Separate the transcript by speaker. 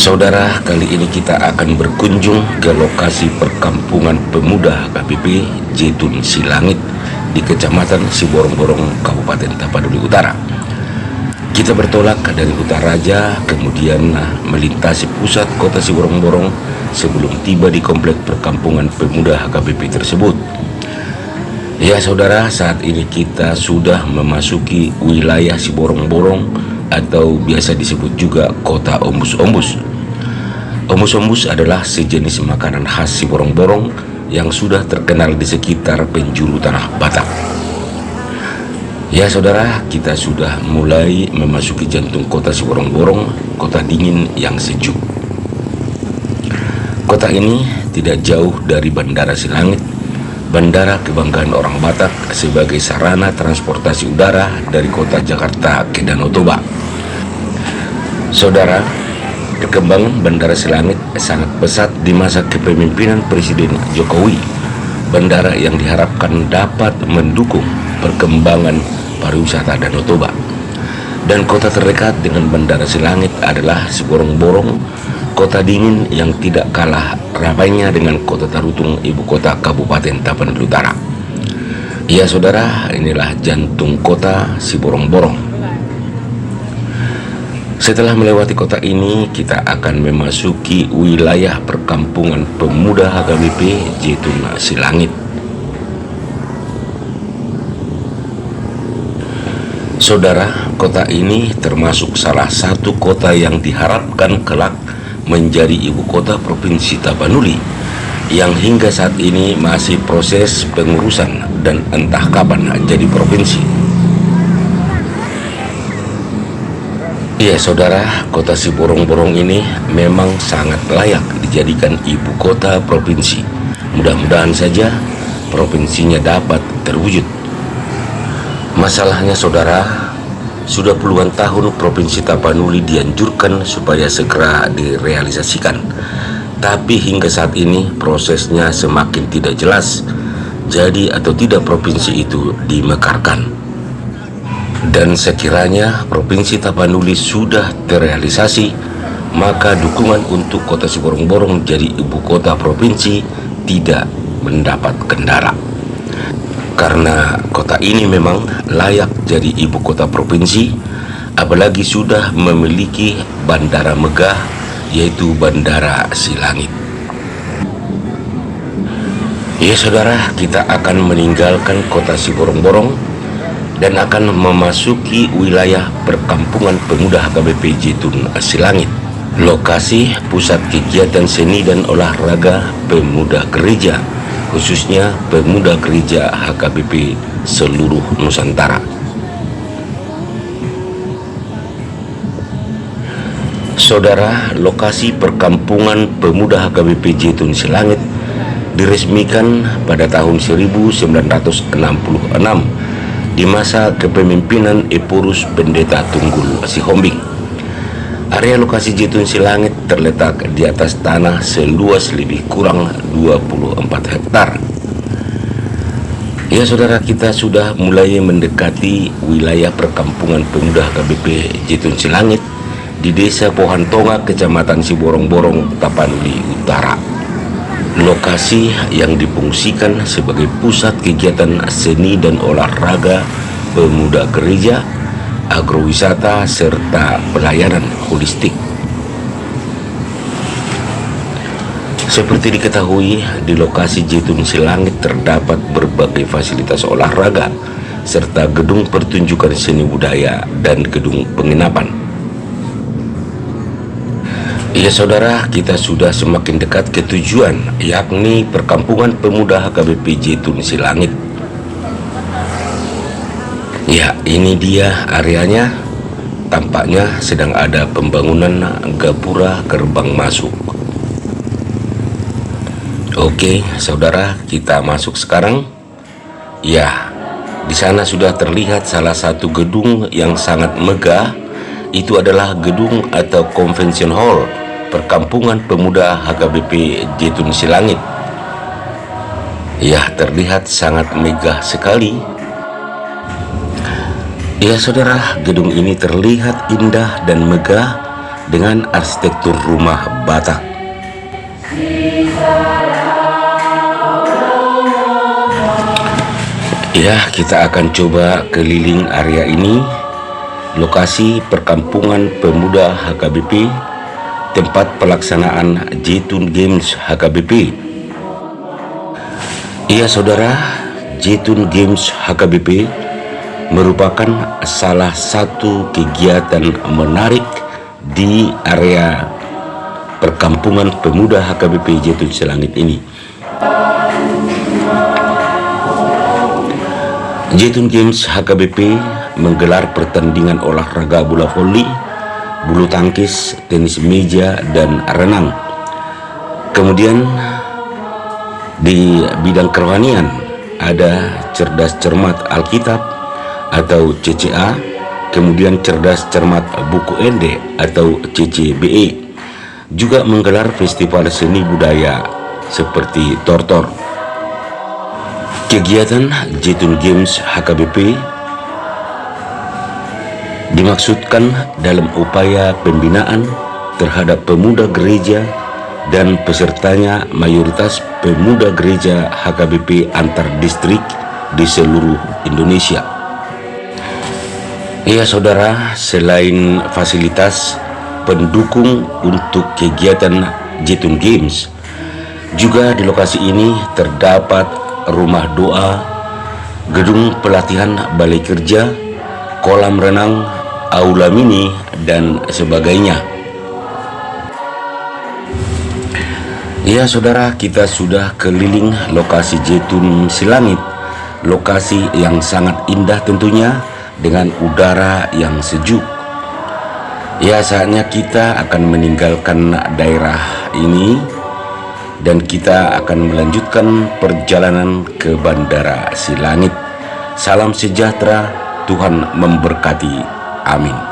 Speaker 1: Saudara, kali ini kita akan berkunjung ke lokasi perkampungan pemuda KBP Jetun Silangit di Kecamatan Siborong-Borong, Kabupaten Tapanuli Utara. Kita bertolak dari Utaraja, kemudian melintasi pusat kota Siborong-Borong sebelum tiba di komplek perkampungan pemuda KBP tersebut. Ya saudara, saat ini kita sudah memasuki wilayah Siborong-Borong atau biasa disebut juga kota ombus-ombus. Ombus-ombus adalah sejenis makanan khas Siborong-Borong yang sudah terkenal di sekitar penjuru tanah Batak. Ya saudara, kita sudah mulai memasuki jantung kota Siborong-Borong, kota dingin yang sejuk. Kota ini tidak jauh dari Bandara Silangit, bandara kebanggaan orang Batak sebagai sarana transportasi udara dari kota Jakarta ke Danau Toba. Saudara, perkembangan Bandara Silangit sangat pesat di masa kepemimpinan Presiden Jokowi. Bandara yang diharapkan dapat mendukung perkembangan pariwisata Danau Toba. Dan kota terdekat dengan Bandara Silangit adalah Siborong-Borong, kota dingin yang tidak kalah ramainya dengan kota Tarutung, ibu kota Kabupaten Tapanuli Utara. Ya saudara, inilah jantung kota Siborong-Borong. Setelah melewati kota ini, kita akan memasuki wilayah perkampungan pemuda HKBP Jetun Silangit. Saudara, kota ini termasuk salah satu kota yang diharapkan kelak menjadi ibu kota Provinsi Tapanuli, yang hingga saat ini masih proses pengurusan dan entah kapan jadi provinsi. Ya saudara, kota Siborong-Borong ini memang sangat layak dijadikan ibu kota provinsi. Mudah-mudahan saja provinsinya dapat terwujud. Masalahnya saudara, sudah puluhan tahun Provinsi Tapanuli dianjurkan supaya segera direalisasikan. Tapi hingga saat ini prosesnya semakin tidak jelas. Jadi atau tidak provinsi itu dimekarkan. Dan sekiranya Provinsi Tapanuli sudah terrealisasi, maka dukungan untuk kota Siborong-Borong jadi ibu kota provinsi tidak mendapat kendala. Karena kota ini memang layak jadi ibu kota provinsi, apalagi sudah memiliki bandara megah, yaitu Bandara Silangit. Ya saudara, kita akan meninggalkan kota Siborong-Borong dan akan memasuki wilayah perkampungan pemuda HKBP Jetun Silangit, lokasi pusat kegiatan seni dan olahraga pemuda gereja, khususnya pemuda gereja HKBP seluruh Nusantara. Saudara, lokasi perkampungan pemuda HKBP Jetun Silangit diresmikan pada tahun 1966 di masa kepemimpinan Epurus Pendeta Tunggul Sihombing. Area lokasi Jetun Silangit terletak di atas tanah seluas lebih kurang 24 hektar. Ya saudara, kita sudah mulai mendekati wilayah perkampungan pemuda KBP Jetun Silangit di Desa Pohantonga, Kecamatan Siborong-Borong, Tapanuli Utara. Lokasi yang difungsikan sebagai pusat kegiatan seni dan olahraga pemuda gereja, agrowisata, serta pelayanan holistik. Seperti diketahui, di lokasi Jetun Silangit terdapat berbagai fasilitas olahraga, serta gedung pertunjukan seni budaya dan gedung penginapan. Ya saudara, kita sudah semakin dekat ke tujuan, yakni perkampungan pemuda HKBP Jetun Silangit. Ya, ini dia areanya. Tampaknya sedang ada pembangunan gapura gerbang masuk. Oke, saudara, kita masuk sekarang. Ya, di sana sudah terlihat salah satu gedung yang sangat megah. Itu adalah gedung atau convention hall perkampungan pemuda HKBP Jetun Silangit. Ya, terlihat sangat megah sekali. Ya saudara, gedung ini terlihat indah dan megah dengan arsitektur rumah Batak. Ya, kita akan coba keliling area ini, lokasi perkampungan pemuda HKBP, tempat pelaksanaan Jetun Games HKBP. Ya saudara, Jetun Games HKBP merupakan salah satu kegiatan menarik di area perkampungan pemuda HKBP Jetun Silangit ini. Jetun Games HKBP menggelar pertandingan olahraga bola voli, bulu tangkis, tenis meja, dan renang. Kemudian di bidang kerohanian ada cerdas cermat Alkitab atau CCA, kemudian cerdas cermat buku Ende atau CCBE. Juga menggelar festival seni budaya seperti tortor. Kegiatan Jetun Games HKBP dimaksudkan dalam upaya pembinaan terhadap pemuda gereja dan pesertanya mayoritas pemuda gereja HKBP antar distrik di seluruh Indonesia. Ya saudara, selain fasilitas pendukung untuk kegiatan Jetun Games, juga di lokasi ini terdapat rumah doa, gedung pelatihan balai kerja, kolam renang, aula mini, dan sebagainya. Ya saudara, kita sudah keliling lokasi Jetun Silangit, lokasi yang sangat indah tentunya dengan udara yang sejuk. Ya, saatnya kita akan meninggalkan daerah ini dan kita akan melanjutkan perjalanan ke Bandara Silangit. Salam sejahtera, Tuhan memberkati. Amin.